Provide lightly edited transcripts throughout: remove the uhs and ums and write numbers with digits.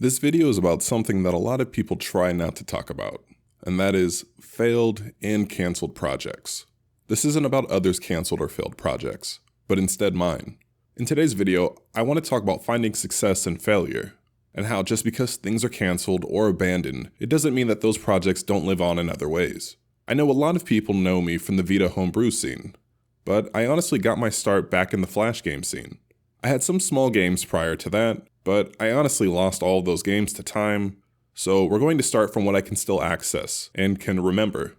This video is about something that a lot of people try not to talk about, and that is failed and canceled projects. This isn't about others' canceled or failed projects, but instead mine. In today's video, I want to talk about finding success in failure, and how just because things are canceled or abandoned, it doesn't mean that those projects don't live on in other ways. I know a lot of people know me from the Vita homebrew scene, but I honestly got my start back in the Flash game scene. I had some small games prior to that, but I honestly lost all of those games to time, so we're going to start from what I can still access and can remember.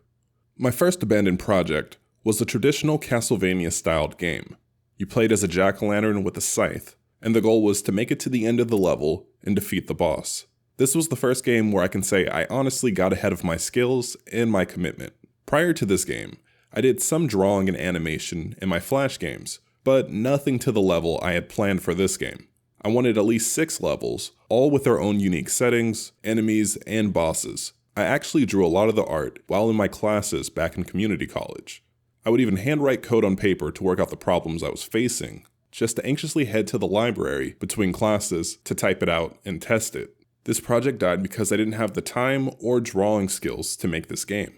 My first abandoned project was a traditional Castlevania-styled game. You played as a jack-o'-lantern with a scythe, and the goal was to make it to the end of the level and defeat the boss. This was the first game where I can say I honestly got ahead of my skills and my commitment. Prior to this game, I did some drawing and animation in my Flash games, but nothing to the level I had planned for this game. I wanted at least 6 levels, all with their own unique settings, enemies, and bosses. I actually drew a lot of the art while in my classes back in community college. I would even handwrite code on paper to work out the problems I was facing, just to anxiously head to the library between classes to type it out and test it. This project died because I didn't have the time or drawing skills to make this game.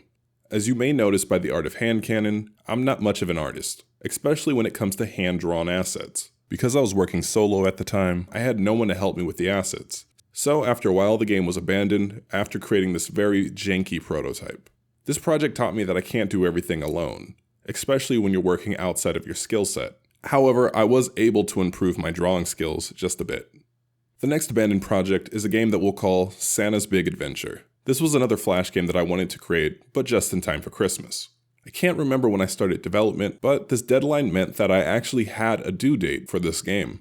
As you may notice by the art of hand cannon, I'm not much of an artist, especially when it comes to hand-drawn assets. Because I was working solo at the time, I had no one to help me with the assets. So after a while, the game was abandoned after creating this very janky prototype. This project taught me that I can't do everything alone, especially when you're working outside of your skill set. However, I was able to improve my drawing skills just a bit. The next abandoned project is a game that we'll call Santa's Big Adventure. This was another Flash game that I wanted to create, but just in time for Christmas. I can't remember when I started development, but this deadline meant that I actually had a due date for this game.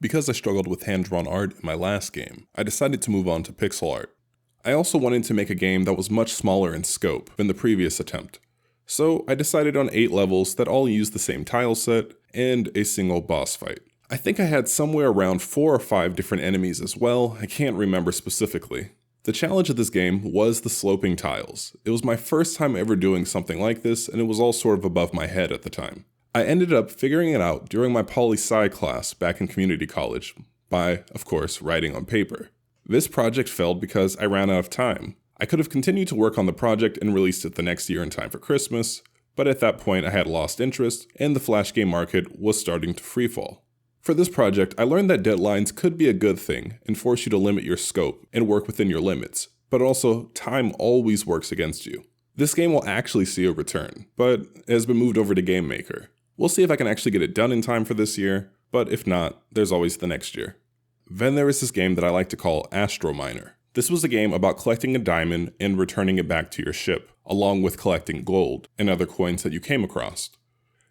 Because I struggled with hand-drawn art in my last game, I decided to move on to pixel art. I also wanted to make a game that was much smaller in scope than the previous attempt. So I decided on 8 levels that all used the same tile set and a single boss fight. I think I had somewhere around 4 or 5 different enemies as well, I can't remember specifically. The challenge of this game was the sloping tiles. It was my first time ever doing something like this, and it was all sort of above my head at the time. I ended up figuring it out during my poli-sci class back in community college, by, of course, writing on paper. This project failed because I ran out of time. I could have continued to work on the project and released it the next year in time for Christmas, but at that point I had lost interest, and the Flash game market was starting to freefall. For this project, I learned that deadlines could be a good thing and force you to limit your scope and work within your limits, but also time always works against you. This game will actually see a return, but it has been moved over to Game Maker. We'll see if I can actually get it done in time for this year, but if not, there's always the next year. Then there is this game that I like to call Astro Miner. This was a game about collecting a diamond and returning it back to your ship, along with collecting gold and other coins that you came across.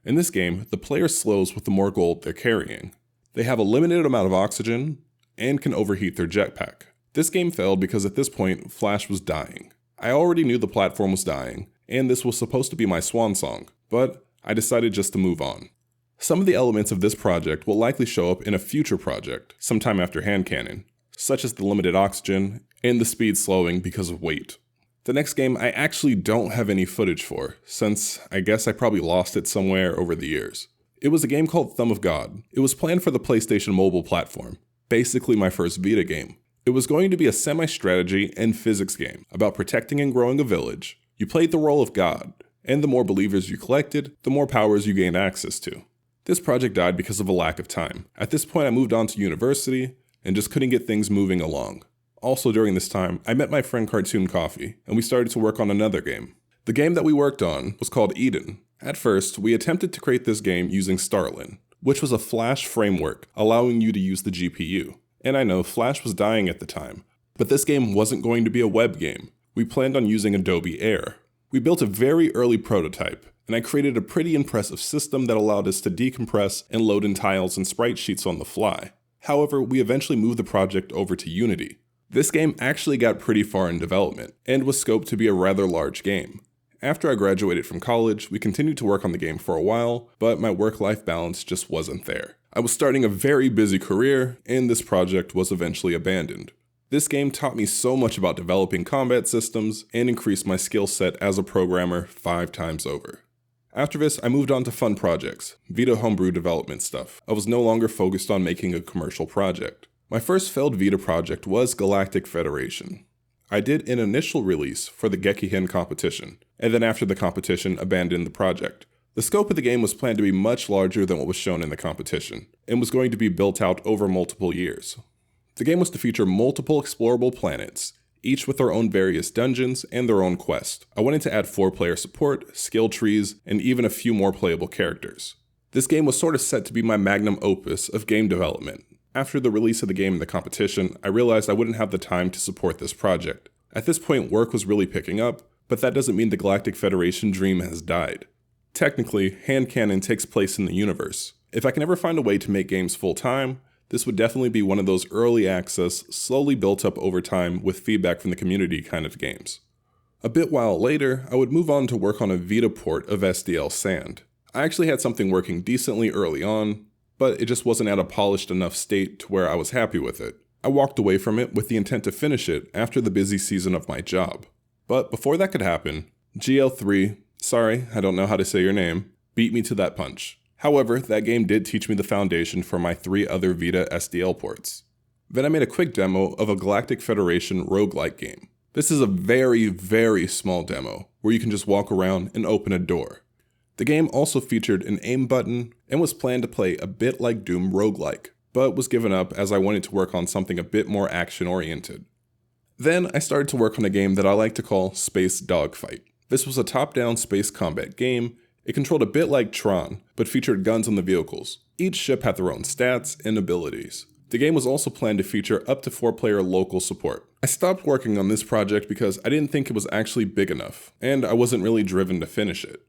In this game, the player slows with the more gold they're carrying. They have a limited amount of oxygen and can overheat their jetpack. This game failed because at this point, Flash was dying. I already knew the platform was dying, and this was supposed to be my swan song, but I decided just to move on. Some of the elements of this project will likely show up in a future project, sometime after hand cannon, such as the limited oxygen and the speed slowing because of weight. The next game I actually don't have any footage for, since I guess I probably lost it somewhere over the years. It was a game called Thumb of God. It was planned for the PlayStation mobile platform, basically my first Vita game. It was going to be a semi-strategy and physics game about protecting and growing a village. You played the role of God, and the more believers you collected, the more powers you gained access to. This project died because of a lack of time. At this point I moved on to university and just couldn't get things moving along. Also during this time, I met my friend Cartoon Coffee, and we started to work on another game. The game that we worked on was called Eden. At first, we attempted to create this game using Starlin, which was a Flash framework allowing you to use the GPU. And I know Flash was dying at the time, but this game wasn't going to be a web game. We planned on using Adobe Air. We built a very early prototype, and I created a pretty impressive system that allowed us to decompress and load in tiles and sprite sheets on the fly. However, we eventually moved the project over to Unity. This game actually got pretty far in development, and was scoped to be a rather large game. After I graduated from college, we continued to work on the game for a while, but my work-life balance just wasn't there. I was starting a very busy career, and this project was eventually abandoned. This game taught me so much about developing combat systems, and increased my skill set as a programmer 5 times over. After this, I moved on to fun projects, Vita homebrew development stuff. I was no longer focused on making a commercial project. My first failed Vita project was Galactic Federation. I did an initial release for the Gekihin competition, and then after the competition abandoned the project. The scope of the game was planned to be much larger than what was shown in the competition, and was going to be built out over multiple years. The game was to feature multiple explorable planets, each with their own various dungeons and their own quest. I wanted to add 4-player support, skill trees, and even a few more playable characters. This game was sort of set to be my magnum opus of game development. After the release of the game in the competition, I realized I wouldn't have the time to support this project. At this point, work was really picking up, but that doesn't mean the Galactic Federation dream has died. Technically, hand cannon takes place in the universe. If I can ever find a way to make games full-time, this would definitely be one of those early access, slowly built up over time with feedback from the community kind of games. A bit while later, I would move on to work on a Vita port of SDL Sand. I actually had something working decently early on, but it just wasn't at a polished enough state to where I was happy with it. I walked away from it with the intent to finish it after the busy season of my job. But before that could happen, GL3, sorry, I don't know how to say your name, beat me to that punch. However, that game did teach me the foundation for my 3 other Vita SDL ports. Then I made a quick demo of a Galactic Federation roguelike game. This is a very, very small demo, where you can just walk around and open a door. The game also featured an aim button and was planned to play a bit like Doom roguelike, but was given up as I wanted to work on something a bit more action-oriented. Then I started to work on a game that I like to call Space Dogfight. This was a top-down space combat game. It controlled a bit like Tron, but featured guns on the vehicles. Each ship had their own stats and abilities. The game was also planned to feature up to 4-player local support. I stopped working on this project because I didn't think it was actually big enough, and I wasn't really driven to finish it.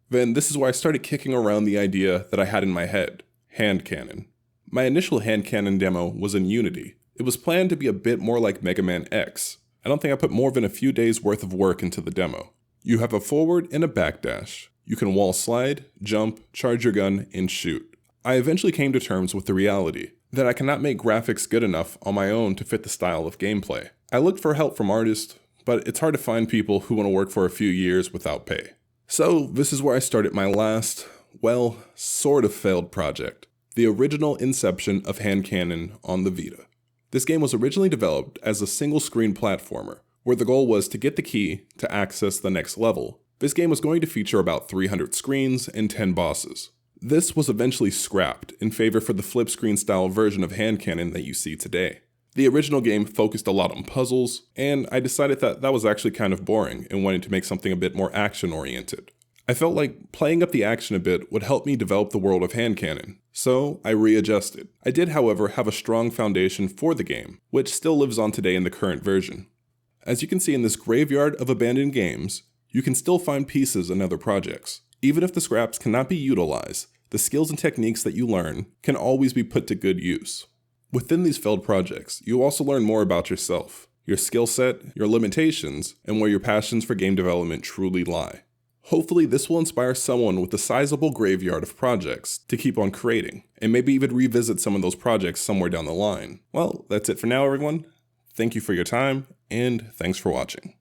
Then this is where I started kicking around the idea that I had in my head, hand cannon. My initial hand cannon demo was in Unity. It was planned to be a bit more like Mega Man X. I don't think I put more than a few days worth of work into the demo. You have a forward and a backdash. You can wall slide, jump, charge your gun, and shoot. I eventually came to terms with the reality that I cannot make graphics good enough on my own to fit the style of gameplay. I looked for help from artists, but it's hard to find people who want to work for a few years without pay. So this is where I started my last, well, sort of failed project. The original inception of hand cannon on the Vita. This game was originally developed as a single-screen platformer, where the goal was to get the key to access the next level. This game was going to feature about 300 screens and 10 bosses. This was eventually scrapped in favor for the flip screen style version of hand cannon that you see today. The original game focused a lot on puzzles, and I decided that that was actually kind of boring and wanted to make something a bit more action-oriented. I felt like playing up the action a bit would help me develop the world of hand cannon, so I readjusted. I did, however, have a strong foundation for the game, which still lives on today in the current version. As you can see in this graveyard of abandoned games, you can still find pieces in other projects. Even if the scraps cannot be utilized, the skills and techniques that you learn can always be put to good use. Within these failed projects, you also learn more about yourself, your skill set, your limitations, and where your passions for game development truly lie. Hopefully this will inspire someone with a sizable graveyard of projects to keep on creating, and maybe even revisit some of those projects somewhere down the line. Well, that's it for now, everyone. Thank you for your time, and thanks for watching.